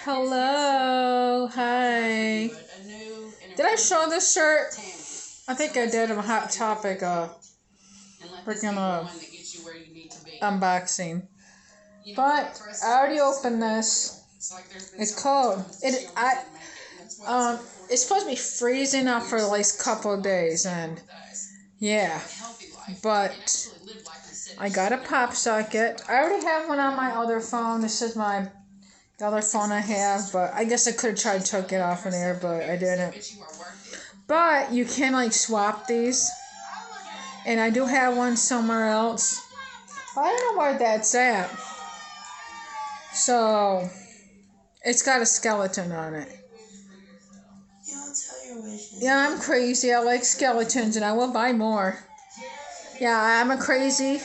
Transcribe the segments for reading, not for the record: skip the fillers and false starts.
Hello, hi. Did I show this shirt? I think I did on Hot Topic, freaking unboxing. But I already opened this. It's cold. It's supposed to be freezing up for the last couple of days, and yeah. But I got a pop socket. I already have one on my other phone. This is the other phone I have, but I guess I could have tried to took it off in there, but I didn't. But you can swap these, and I do have one somewhere else. But I don't know where that's at. So it's got a skeleton on it. Yeah, I'm crazy. I like skeletons, and I will buy more. Yeah, I'm a crazy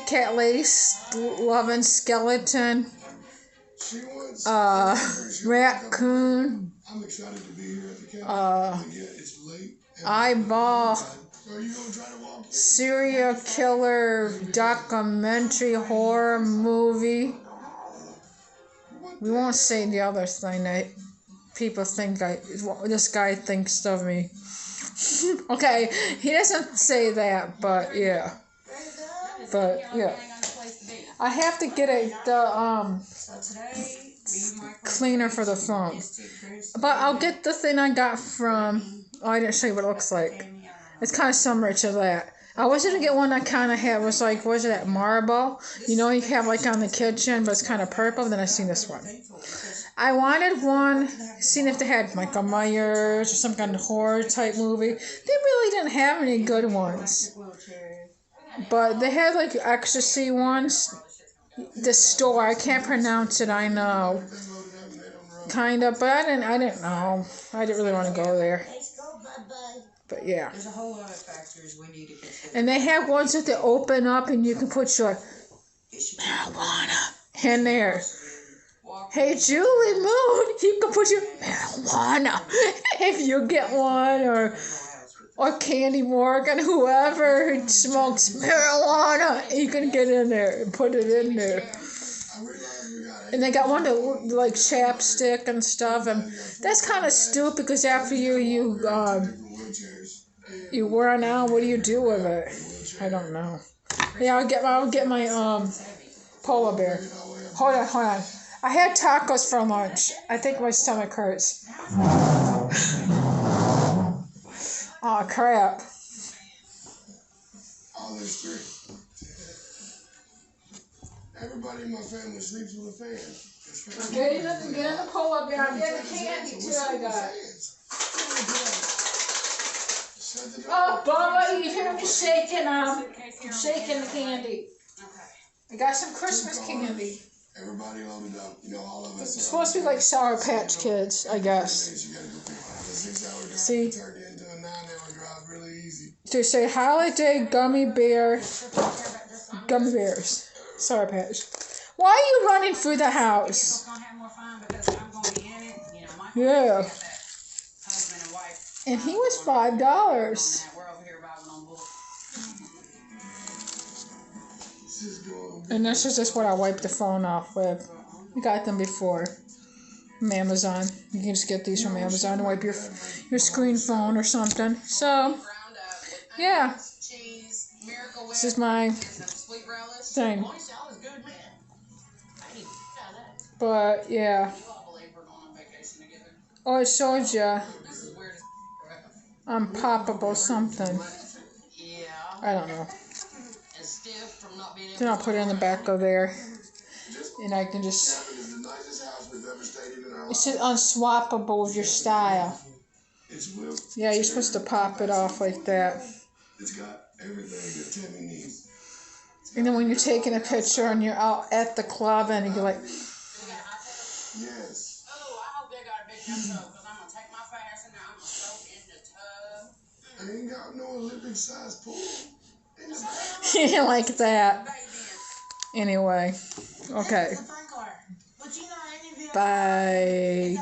cat lady loving skeleton. Raccoon. Eyeball. Serial killer documentary horror movie. We won't say the other thing that people think this guy thinks of me. Okay, he doesn't say that, but yeah. I have to get the cleaner for the phone. But I'll get the thing I got from... Oh, I didn't show you what it looks like. It's kind of similar to that. I was going to get one that kind of had, was that marble? You know, you have on the kitchen, but it's kind of purple. Then I seen this one. I wanted one, seeing if they had Michael Myers or some kind of horror type movie. They really didn't have any good ones. But they had ecstasy ones. The store, I can't pronounce it, I know. Kind of, but I didn't know. I didn't really want to go there. But yeah. There's a whole lot of factors we need to consider. And they have ones that they open up and you can put your marijuana in there. Hey, Julie Moon, you can put your marijuana if you get one, or Candy Morgan, whoever smokes marijuana, you can get in there and put it in there. And they got one that looked like chapstick and stuff, and that's kind of stupid because after you run out, what do you do with it? I don't know. Yeah, I'll get my polar bear. Hold on. I had tacos for lunch. I think my stomach hurts. Oh, crap. Oh, there's three. Everybody in my family sleeps with a fan. Get in the polar bear. I'm getting candy, too, I got. Oh, Bubba, you hear me shaking? I'm shaking the candy. I got some Christmas candy. Everybody loaded up. All of us. It's supposed to be like Sour Patch Kids, I guess. See? They say holiday gummy bears. Sour Patch. Why are you running through the house? Yeah. And he was $5. And this is just what I wiped the phone off with. We got them before from Amazon. You can just get these from Amazon and wipe your screen phone or something. So, yeah. This is my thing. But, yeah. Oh, it shows you unpoppable something. I don't know. Then I'll put it in the back of there. And I can just... It's just unswappable with your style. Yeah, you're supposed to pop it off like that. And then when you're taking a picture and you're out at the club and you're like... Yes. Oh, I hope they got a big tub because I'm going to take my fast and I'm going to soak in the tub. I ain't got no Olympic size pool. Like that. Anyway, okay. Bye.